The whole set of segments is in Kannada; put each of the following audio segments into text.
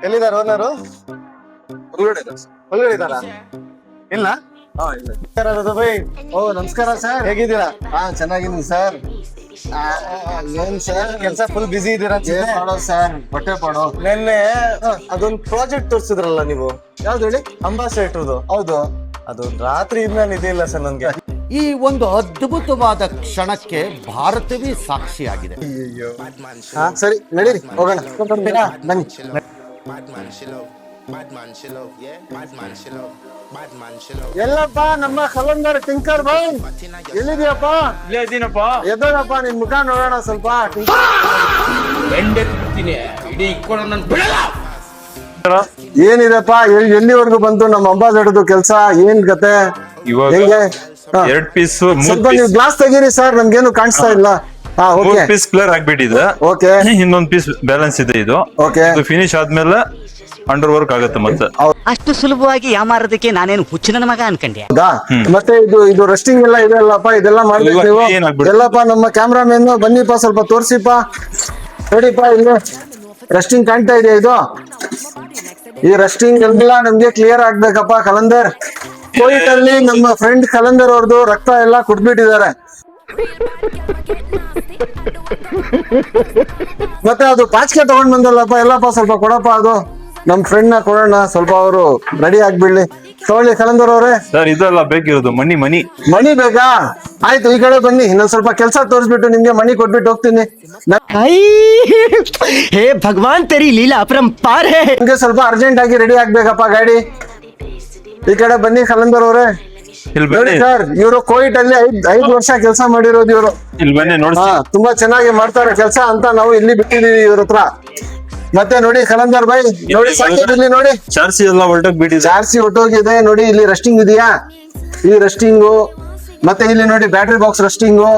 ಎಲ್ಲಿದ್ದಾರೆ ಓನರು? ಒಳಗಡೆ ಇದ್ದಾರಾ? ಇಲ್ಲ ಓ ನಮಸ್ಕಾರ ಸರ್, ಹೇಗಿದ್ದೀರಾ? ಹಾ ಚೆನ್ನಾಗಿದ್ದೀನಿ ಸರ್. ಏನ್ ಸರ್ ಕೆಲಸ ಫುಲ್ ಬಿಸಿ ಇದ್ದೀರಾ? ಮಾಡೋ ಸರ್ ಹೊಟ್ಟೆ ಪಾಡೋ. ನಿನ್ನೆ ಅದೊಂದು ಪ್ರಾಜೆಕ್ಟ್ ತೋರಿಸಿದ್ರಲ್ಲ ನೀವು, ಯಾವ್ದು ಹೇಳಿ? ಅಂಬಾಸೆಡರ್ದು. ಹೌದು, ಅದು ರಾತ್ರಿಯಿಂದ ನಿದ್ದೆ ಇಲ್ಲ ಸರ್ ನನ್ಗೆ. ಈ ಒಂದು ಅದ್ಭುತವಾದ ಕ್ಷಣಕ್ಕೆ ಭಾರತವೇ ಸಾಕ್ಷಿಯಾಗಿದೆ. ಸರಿ ನಡೀರಿ ಹೋಗೋಣ. ಬನ್ನಿ. ಎಲ್ಲಪ್ಪ ನಮ್ಮ ಕಲಂದರ್ ಟಿಂಕರ್ ಬಾಯ್, ಎಲ್ಲಿದ್ಯಪ್ಪ? ಇಲ್ಲೇ ಇದ್ದೀನಪ್ಪ. ಎದ್ದೋಳಪ್ಪ, ನಿನ್ ಮುಖ ನೋಡೋಣ ಸ್ವಲ್ಪ. ಇಡೀ ಇಕ್ಕೊಂಡು ನನ್ ಬಿಡಲ್ಲ. ಏನಿದೆಪ್ಪ, ಎಲ್ಲಿವರೆಗೂ ಬಂತು ನಮ್ಮ ಅಂಬಾಸೆಡರ್ದು ಕೆಲಸ? ಏನ್ ಕತೆ? ಹೆಂಗೆ? ಎರಡ್ ಪೀಸ್ ಸ್ವಲ್ಪ ನೀವು ಗ್ಲಾಸ್ ತೆಗೀರಿ ಸರ್, ನಮ್ಗೇನು ಕಾಣಿಸ್ತಾ ಇಲ್ಲ. ಮೂರ್ ಪೀಸ್ ಕ್ಲಿಯರ್ ಆಗ್ಬಿಟ್ಟಿದೆ. ಓಕೆ, ಇನ್ನೊಂದ್ ಪೀಸ್ ಬ್ಯಾಲೆನ್ಸ್ ಇದೆ. ಇದು ಓಕೆ, ಫಿನಿಶ್ ಆದ್ಮೇಲೆ ಅಂಡರ್ ವರ್ಕ್ ಆಗುತ್ತೆ ಮತ್ತೆ. ಅಷ್ಟು ಸುಲಭವಾಗಿ ಯಾಮಾರೋದಕ್ಕೆ ನಾನೇನು ಹುಚ್ಚಿನ ಮಗ ಅನ್ಕಂಡೆ. ಮತ್ತೆ ಇದು ರೆಸ್ಟಿಂಗ್ ಎಲ್ಲ ಇದೆ ಅಲ್ಲಪ್ಪ, ಇದೆಲ್ಲ ಮಾಡ್ಬೇಕು ನೀವು. ಎಲ್ಲಪ್ಪ ನಮ್ಮ ಕ್ಯಾಮ್ರಾಮನ್ ಬನ್ನಿಪ್ಪ, ಸ್ವಲ್ಪ ತೋರ್ಸಿಪ್ಪ. ನೋಡಿಪ್ಪ, ಇಲ್ಲಿ ರೆಸ್ಟಿಂಗ್ ಕಾಣ್ತಾ ಇದೆ. ಇದು ಈ ರೆಸ್ಟಿಂಗ್ ಎಲ್ಲ ನಮ್ಗೆ ಕ್ಲಿಯರ್ ಆಗ್ಬೇಕಪ್ಪ. ಕಲಂದರ್ ಕೋಯಿಟ್ ಅಲ್ಲಿ ನಮ್ಮ ಫ್ರೆಂಡ್ ಕಲಂದರ್ ಅವ್ರದ್ದು ರಕ್ತ ಎಲ್ಲ ಕುಟ್ಬಿಟ್ಟಿದ್ದಾರೆ. ಮತ್ತೆ ಅದು ಪಾಚಿಕೆ ತಗೊಂಡ್ ಬಂದಲ್ಲಪ್ಪ, ಎಲ್ಲಪ್ಪ ಸ್ವಲ್ಪ ಕೊಡಪ್ಪ. ಅದು ನಮ್ ಫ್ರೆಂಡ್ ನ ಕೊಡೋಣ, ಸ್ವಲ್ಪ ಅವರು ರೆಡಿ ಆಗ್ಬಿಡ್ಲಿ. ತಗೊಳ್ಳಿ ಕಲಂದರ್ ಅವ್ರೆ. ಸರ್ ಇದೆಲ್ಲ ಬೇಕಿರೋದು ಮನಿ ಮಣಿ ಬೇಕಾ? ಆಯ್ತು, ಈ ಕಡೆ ಬನ್ನಿ. ಇನ್ನೊಂದ್ ಸ್ವಲ್ಪ ಕೆಲಸ ತೋರಿಸ್ಬಿಟ್ಟು ನಿಮ್ಗೆ ಮಣಿ ಕೊಟ್ಬಿಟ್ಟು ಹೋಗ್ತೀನಿ. ಹೇ ಭಗವಾನ್ ತೆರಿ ಲೀಲಾ ಅಪರಂಪಾರ ಹೇ. ನಿಮ್ಗೆ ಸ್ವಲ್ಪ ಅರ್ಜೆಂಟ್ ಆಗಿ ರೆಡಿ ಆಗ್ಬೇಕಪ್ಪ ಗಾಡಿ. ಈ ಕಡೆ ಬನ್ನಿ ಕಲಂದರ್ ಅವ್ರೆ. ನೋಡಿ ಸರ್, ಇವರು ಕೋಯಿಟ್ ಅಲ್ಲಿ 5 ವರ್ಷ ಕೆಲಸ ಮಾಡಿರೋದು ಇವರು. ಇಲ್ಲಿ ಬನ್ನಿ ನೋಡಿ. ತುಂಬಾ ಚೆನ್ನಾಗಿ ಮಾಡ್ತಾರೆ ಕೆಲಸ ಅಂತ ನಾವು ಇಲ್ಲಿ ಬಿಟ್ಟಿದೀವಿ ಇವ್ರ ಹತ್ರ. ಮತ್ತೆ ನೋಡಿ ಕಲಂದರ್ ಬಾಯ್, ನೋಡಿ ಇಲ್ಲಿ ನೋಡಿ, ಚಾರ್ಸಿ ಎಲ್ಲ ಹೊರಟೋಗ್ಬಿಟ್ಟಿದೆ. ಚಾರ್ಸಿ ಹೊಟ್ಟೋಗಿದೆ ನೋಡಿ. ಇಲ್ಲಿ ರೆಸ್ಟಿಂಗ್ ಇದೆಯಾ? ಈ ರೆಸ್ಟಿಂಗು, ಮತ್ತೆ ಇಲ್ಲಿ ನೋಡಿ ಬ್ಯಾಟ್ರಿ ಬಾಕ್ಸ್ ರೆಸ್ಟಿಂಗು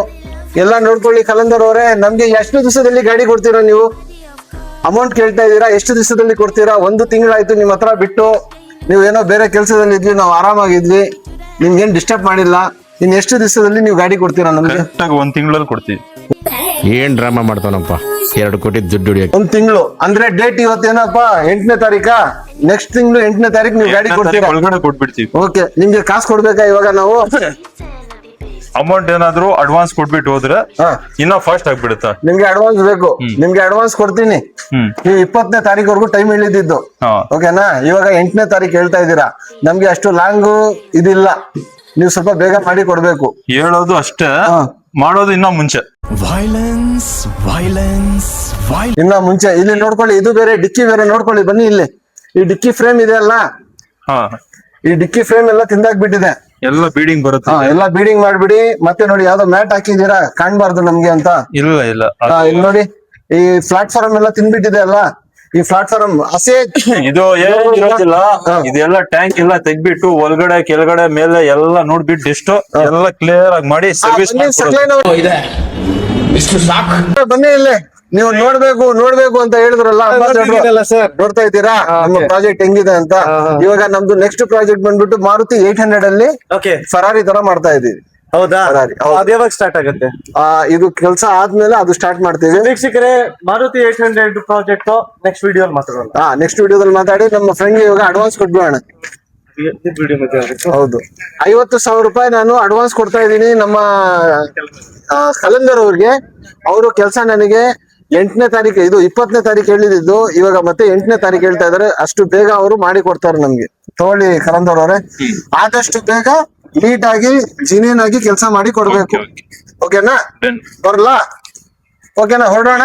ಎಲ್ಲ ನೋಡ್ಕೊಳ್ಳಿ ಕಲಂದರ್ ಅವರೇ. ನಮ್ಗೆ ಎಷ್ಟು ದಿವಸದಲ್ಲಿ ಗಾಡಿ ಕೊಡ್ತೀರಾ ನೀವು? ಅಮೌಂಟ್ ಕೇಳ್ತಾ ಇದ್ದೀರಾ, ಎಷ್ಟು ದಿವಸದಲ್ಲಿ ಕೊಡ್ತೀರಾ? 1 ತಿಂಗಳಾಯ್ತು ನಿಮ್ ಹತ್ರ ಬಿಟ್ಟು. ನೀವು ಏನೋ ಬೇರೆ ಕೆಲಸದಲ್ಲಿ ಇದ್ವಿ, ನಾವು ಆರಾಮಾಗಿದ್ವಿ, ನಿಮ್ಗೇನ್ ಡಿಸ್ಟರ್ಬ್ ಮಾಡಿಲ್ಲ. ಇನ್ ಎಷ್ಟು ದಿವಸದಲ್ಲಿ ನೀವು ಗಾಡಿ ಕೊಡ್ತೀರಾ ನಮ್ಗೆ? 1 ತಿಂಗಳಲ್ಲಿ ಕೊಡ್ತೀವಿ. ಏನ್ ಡ್ರಾಮಾ ಮಾಡ್ತಾನಪ್ಪ, 2 ಕೋಟಿ ದುಡ್ಡು ಹೊಡಿಯಕ್ಕೆ. 1 ತಿಂಗಳು ಅಂದ್ರೆ ಡೇಟ್ ಇವತ್ತೇನಪ್ಪ? 8ನೇ ತಾರೀಕಾ? ನೆಕ್ಸ್ಟ್ ತಿಂಗಳು 8ನೇ ತಾರೀಕು ನೀವು ಗಾಡಿ ಕೊಡ್ತೀರಾ? ಒಳಗಡೆ ಕೊಟ್ಬಿಡ್ತೀವಿ. ಓಕೆ, ನಿಮ್ಗೆ ಕಾಸು ಕೊಡ್ಬೇಕಾ ಇವಾಗ ನಾವು? ಅಮೌಂಟ್ ಏನಾದ್ರು ಅಡ್ವಾನ್ಸ್ ಕೊಟ್ಬಿಟ್ಟು ಹೋದ್ರೆ ಇನ್ನ ಫಾಸ್ಟ್ ಆಗ್ಬಿಡುತ್ತೆ. ನಿಮ್ಗೆ ಅಡ್ವಾನ್ಸ್ ಬೇಕು? ನಿಮ್ಗೆ ಅಡ್ವಾನ್ಸ್ ಕೊಡ್ತೀನಿ. ನೀವು 20ನೇ ತಾರೀಕುವರೆಗೂ ಟೈಮ್ ಹೇಳಿದ್ದು, ಓಕೆನಾ? ಇವಾಗ 8ನೇ ತಾರೀಕು ಹೇಳ್ತಾ ಇದ್ದೀರಾ. ನಮ್ಗೆ ಅಷ್ಟು ಲಾಂಗ್ ಇದಿಲ್ಲ, ನೀವು ಸ್ವಲ್ಪ ಬೇಗ ಮಾಡಿ ಕೊಡ್ಬೇಕು. ಹೇಳೋದು ಅಷ್ಟೇ, ಮಾಡೋದು ಇನ್ನ ಮುಂಚೆ. ಇನ್ನ ಮುಂಚೆ. ಇಲ್ಲಿ ನೋಡ್ಕೊಳ್ಳಿ, ಇದು ಬೇರೆ ಡಿಕ್ಕಿ ಬೇರೆ ನೋಡ್ಕೊಳ್ಳಿ. ಬನ್ನಿ ಇಲ್ಲಿ, ಈ ಡಿಕ್ಕಿ ಫ್ರೇಮ್ ಇದೆ ಅಲ್ಲ, ಈ ಡಿಕ್ಕಿ ಫ್ರೇಮ್ ಎಲ್ಲ ತಿಂದಾಕ್ಬಿಟ್ಟಿದೆ. ಎಲ್ಲ ಬೀಡಿಂಗ್ ಬರುತ್ತೆ. ಎಲ್ಲ ಬೀಡಿಂಗ್ ಮಾಡ್ಬಿಡಿ. ಮತ್ತೆ ನೋಡಿ, ಯಾವ್ದೋ ಮ್ಯಾಟ್ ಹಾಕಿದೀರಾ, ಕಾಣ್ಬಾರ್ದು ನಮ್ಗೆ ಅಂತ. ಇಲ್ಲ ಇಲ್ಲಿ ನೋಡಿ, ಈ ಪ್ಲಾಟ್ಫಾರ್ಮ್ ಎಲ್ಲ ತಿನ್ಬಿಟ್ಟಿದೆ ಅಲ್ಲ. ಈ ಪ್ಲಾಟ್ಫಾರ್ಮ್ ಹಸೆ ಇದು ಇರೋದಿಲ್ಲ. ಇದೆಲ್ಲ ಟ್ಯಾಂಕ್ ಎಲ್ಲ ತೆಗ್ಬಿಟ್ಟು ಒಳಗಡೆ ಕೆಳಗಡೆ ಮೇಲೆ ಎಲ್ಲ ನೋಡ್ಬಿಟ್ಟು ಎಷ್ಟು ಎಲ್ಲ ಕ್ಲಿಯರ್ ಆಗಿ ಮಾಡಿ ಸರ್ವಿಸ್ ಬನ್ನಿ ಇಲ್ಲಿ. ನೀವು ನೋಡ್ಬೇಕು ಅಂತ ಹೇಳಿದ್ರಲ್ಲ, ನೋಡ್ತಾ ಇದ್ದೀರಾ ನಮ್ಮ ಪ್ರಾಜೆಕ್ಟ್ ಹೆಂಗಿದೆ ಅಂತ. ಇವಾಗ ನಮ್ದು ನೆಕ್ಸ್ಟ್ ಪ್ರಾಜೆಕ್ಟ್ ಬಂದ್ಬಿಟ್ಟು ಮಾರುತಿ 800 ಅಲ್ಲಿ ಫರಾರಿ ತರ ಮಾಡ್ತಾ ಇದೀವಿ. ಹೌದಾ? ಅದ್ ಯಾವಾಗ ಸ್ಟಾರ್ಟ್ ಆಗುತ್ತೆ? ಇದು ಕೆಲಸ ಆದ್ಮೇಲೆ ಅದು ಸ್ಟಾರ್ಟ್ ಮಾಡ್ತೀವಿ. ವೀಕ್ಷಕರೇ, ಮಾರುತಿ 800 ಪ್ರಾಜೆಕ್ಟ್ ನೆಕ್ಸ್ಟ್ ವಿಡಿಯೋದಲ್ಲಿ ಮಾತಾಡೋಣ. ನೆಕ್ಸ್ಟ್ ವಿಡಿಯೋದಲ್ಲಿ ಮಾತಾಡಿ ನಮ್ಮ ಫ್ರೆಂಡ್ ಇವಾಗ ಅಡ್ವಾನ್ಸ್ ಕೊಟ್ಬಿಡೋಣ. ಹೌದು, 50,000 ರೂಪಾಯಿ ನಾನು ಅಡ್ವಾನ್ಸ್ ಕೊಡ್ತಾ ಇದ್ದೀನಿ ನಮ್ಮ ಕಲಂದರ್ ಅವ್ರಿಗೆ. ಅವರು ಕೆಲಸ ನನಗೆ 8ನೇ ತಾರೀಕು, ಇದು 20ನೇ ತಾರೀಕು ಹೇಳಿದ್ದು, ಇವಾಗ ಮತ್ತೆ 8ನೇ ತಾರೀಕು ಹೇಳ್ತಾ ಇದಾರೆ. ಅಷ್ಟು ಬೇಗ ಅವರು ಮಾಡಿ ಕೊಡ್ತಾರೆ ನಮ್ಗೆ. ತಗೊಳ್ಳಿ ಕಲಂದರ್ ಅವರೇ, ಆದಷ್ಟು ಬೇಗ ನೀಟ್ ಆಗಿ ಜಿನಿಯನ್ ಆಗಿ ಕೆಲಸ ಮಾಡಿ ಕೊಡ್ಬೇಕು. ಓಕೆನಾ? ಬರಲ್ಲ? ಓಕೆನಾ? ಹೊರಡೋಣ.